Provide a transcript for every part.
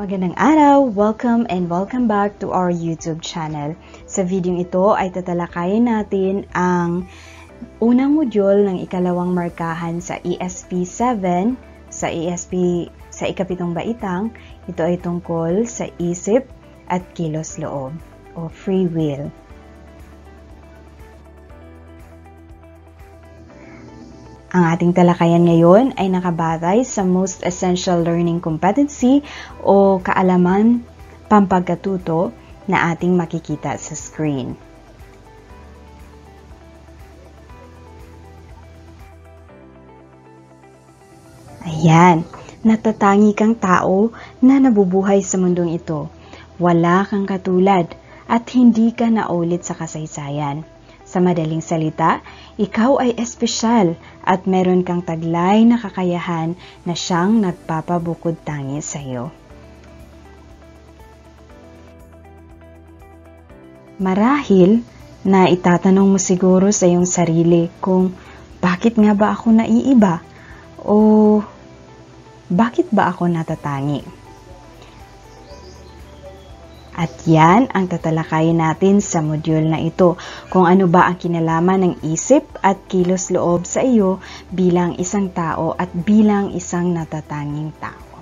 Magandang araw! Welcome and welcome back to our YouTube channel. Sa video ito ay tatalakayin natin ang unang module ng ikalawang markahan sa ESP 7, sa ikapitong baitang. Ito ay tungkol sa isip at kilos-loob o free will. Ang ating talakayan ngayon ay nakabatay sa most essential learning competency o kaalaman pampagkatuto na ating makikita sa screen. Ayan, natatangi kang tao na nabubuhay sa mundong ito. Wala kang katulad at hindi ka naulit sa kasaysayan. Sa madaling salita, ikaw ay espesyal at meron kang taglay na kakayahan na siyang nagpapabukod tangi sa iyo. Marahil na itatanong mo siguro sa iyong sarili kung bakit nga ba ako naiiba o bakit ba ako natatangi? At yan ang tatalakayin natin sa module na ito, kung ano ba ang kinalaman ng isip at kilos-loob sa iyo bilang isang tao at bilang isang natatanging tao.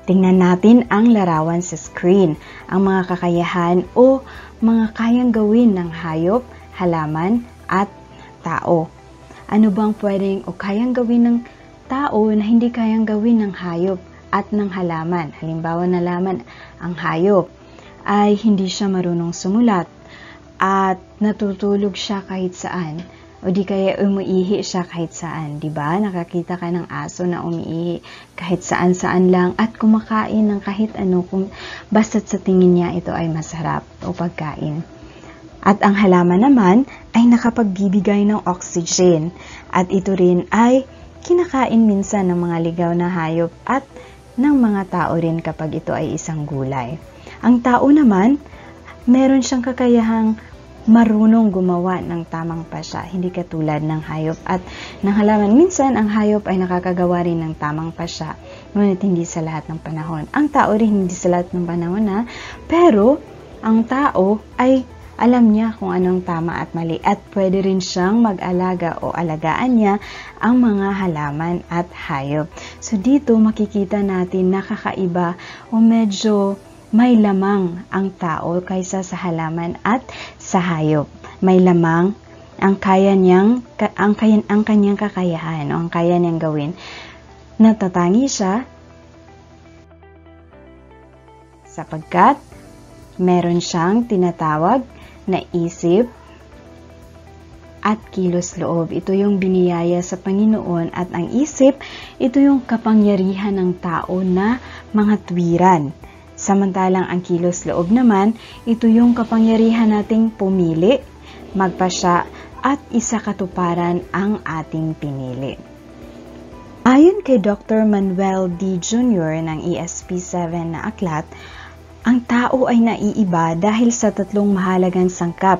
Tingnan natin ang larawan sa screen, ang mga kakayahan o mga kayang gawin ng hayop, halaman at tao. Ano bang pwedeng o kayang gawin ng tao na hindi kayang gawin ng hayop at ng halaman? Halimbawa na lamang ang hayop ay hindi siya marunong sumulat at natutulog siya kahit saan o di kaya umiihi siya kahit saan, di ba? Nakakita ka ng aso na umiihi kahit saan-saan lang at kumakain ng kahit ano kung basta't sa tingin niya ito ay masarap o pagkain. At ang halaman naman ay nakapagbibigay ng oxygen at ito rin ay kinakain minsan ng mga ligaw na hayop at ng mga tao rin kapag ito ay isang gulay. Ang tao naman, meron siyang kakayahang marunong gumawa ng tamang pasya, hindi katulad ng hayop at ng halaman. Minsan ang hayop ay nakakagawa rin ng tamang pasya, ngunit hindi sa lahat ng panahon. Ang tao rin hindi sa lahat ng panahon pero ang tao ay alam niya kung anong tama at mali at pwede rin siyang mag-alaga o alagaan niya ang mga halaman at hayop. So dito makikita natin nakakaiba o medyo may lamang ang tao kaysa sa halaman at sa hayop. May lamang ang kanyang kakayahan o ang kaya niyang gawin. Natatangi siya sapagkat meron siyang tinatawag na isip at kilos-loob. Ito yung biniyaya sa Panginoon at ang isip, ito yung kapangyarihan ng tao na mga tuwiran. Samantalang ang kilos-loob naman, ito yung kapangyarihan nating pumili, magpasya at isakatuparan ang ating pinili. Ayon kay Dr. Manuel D. Jr. ng ESP 7 na aklat, ang tao ay naiiba dahil sa tatlong mahalagang sangkap.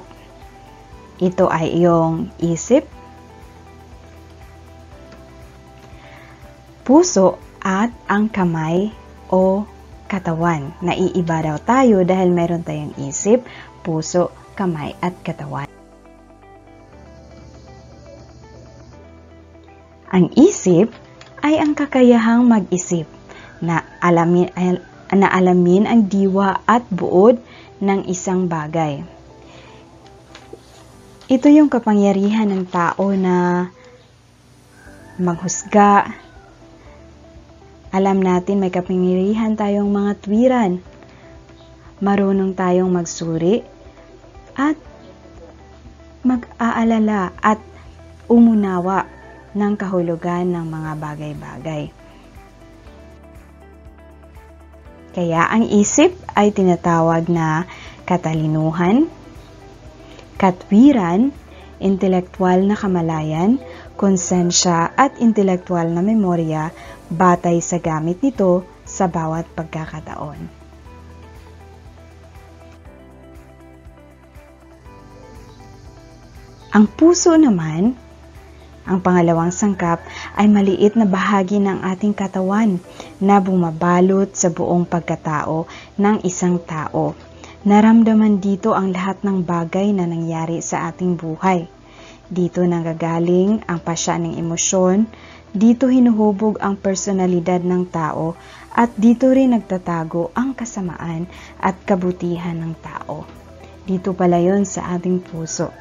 Ito ay iyong isip, puso at ang kamay o katawan. Naiiba daw tayo dahil meron tayong isip, puso, kamay at katawan. Ang isip ay ang kakayahang mag-isip na alamin ang diwa at buod ng isang bagay. Ito yung kapangyarihan ng tao na maghusga. Alam natin may kapangyarihan tayong mga tuwiran. Marunong tayong magsuri at mag-aalala at umunawa ng kahulugan ng mga bagay-bagay. Kaya ang isip ay tinatawag na katalinuhan, katwiran, intelektual na kamalayan, konsensya at intelektual na memorya batay sa gamit nito sa bawat pagkakataon. Ang puso naman Ang pangalawang sangkap ay maliit na bahagi ng ating katawan na bumabalot sa buong pagkatao ng isang tao. Naramdaman dito ang lahat ng bagay na nangyari sa ating buhay. Dito nanggagaling ang pasya ng emosyon, dito hinuhubog ang personalidad ng tao, at dito rin nagtatago ang kasamaan at kabutihan ng tao. Dito pala yun sa ating puso.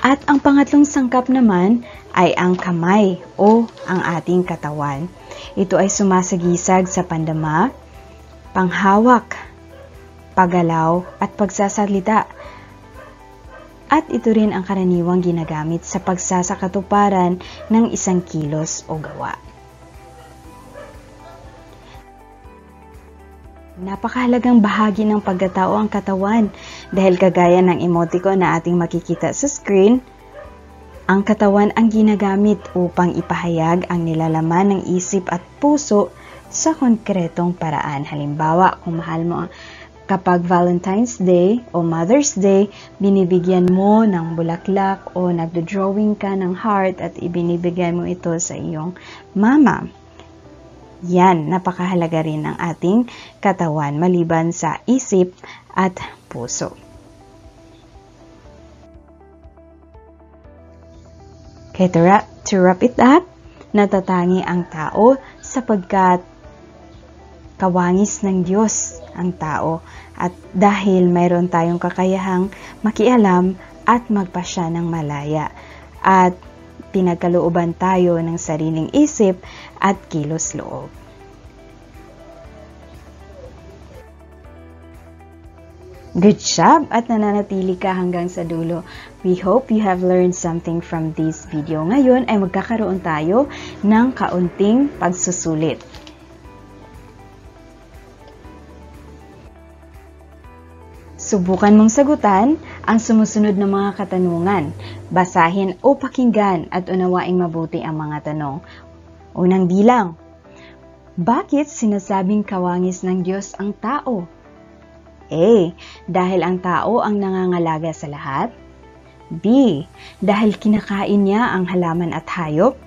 At ang pangatlong sangkap naman ay ang kamay o ang ating katawan. Ito ay sumasagisag sa pandama, panghawak, paggalaw at pagsasalita. At ito rin ang karaniwang ginagamit sa pagsasakatuparan ng isang kilos o gawa. Napakahalagang bahagi ng pagkatao ang katawan dahil kagaya ng emoticon na ating makikita sa screen, ang katawan ang ginagamit upang ipahayag ang nilalaman ng isip at puso sa konkretong paraan. Halimbawa, kung mahal mo kapag Valentine's Day o Mother's Day, binibigyan mo ng bulaklak o nagdo-drawing ka ng heart at ibinibigay mo ito sa iyong mama. Yan, napakahalaga rin ng ating katawan maliban sa isip at puso. Okay, to wrap it up, natatangi ang tao sapagkat kawangis ng Diyos ang tao at dahil mayroon tayong kakayahang makialam at magpasya ng malaya at pinagkalooban tayo ng sariling isip at kilos loob. Good job at nananatili ka hanggang sa dulo. We hope you have learned something from this video. Ngayon ay magkakaroon tayo ng kaunting pagsusulit. Subukan mong sagutan ang sumusunod na mga katanungan. Basahin o pakinggan at unawaing mabuti ang mga tanong. Unang bilang, bakit sinasabing kawangis ng Diyos ang tao? A. Dahil ang tao ang nangangalaga sa lahat. B. Dahil kinakain niya ang halaman at hayop.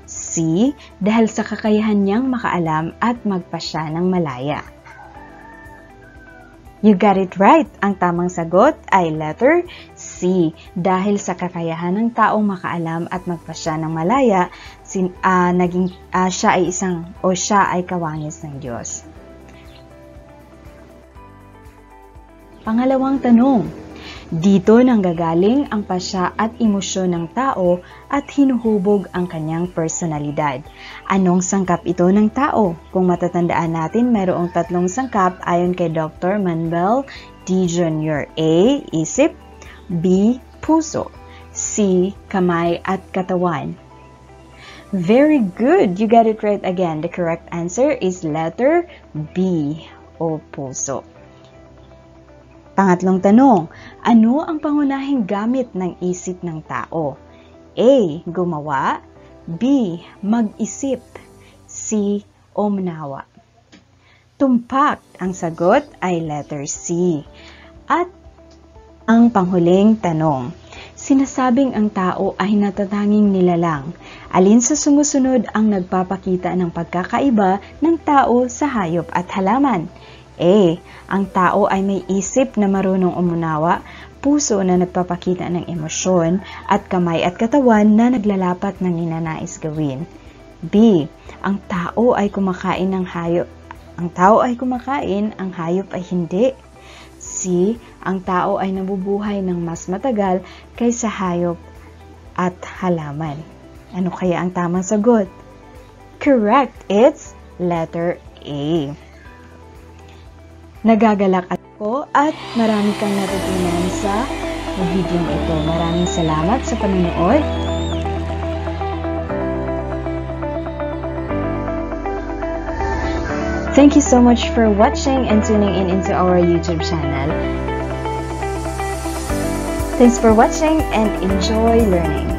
C. Dahil sa kakayahan niyang makaalam at magpasya ng malaya. You got it right! Ang tamang sagot ay letter C. Dahil sa kakayahan ng taong makaalam at magpasya ng malaya, siya ay kawangis ng Diyos. Pangalawang tanong, dito nanggagaling ang pasya at emosyon ng tao at hinuhubog ang kanyang personalidad. Anong sangkap ito ng tao? Kung matatandaan natin, mayroong tatlong sangkap ayon kay Dr. Manuel D. Jr. A. Isip, B. Puso, C. Kamay at katawan. Very good! You got it right again. The correct answer is letter B o puso. Pangatlong tanong, ano ang pangunahing gamit ng isip ng tao? A. Gumawa, B. Mag-isip, C. Umnawa. Tumpak, ang sagot ay letter C. At ang panghuling tanong, sinasabing ang tao ay natatanging nilalang. Alin sa sumusunod ang nagpapakita ng pagkakaiba ng tao sa hayop at halaman? A. Ang tao ay may isip na marunong umunawa, puso na nagpapakita ng emosyon, at kamay at katawan na naglalapat ng ninanais gawin. B. Ang tao ay kumakain ng hayop. Ang tao ay kumakain, ang hayop ay hindi. C. Ang tao ay nabubuhay ng mas matagal kaysa hayop at halaman. Ano kaya ang tamang sagot? Correct! It's letter A. Nagagalak ako at marami kang natutunan sa video ito. Maraming salamat sa panonood. Thank you so much for watching and tuning in into our YouTube channel. Thanks for watching and enjoy learning.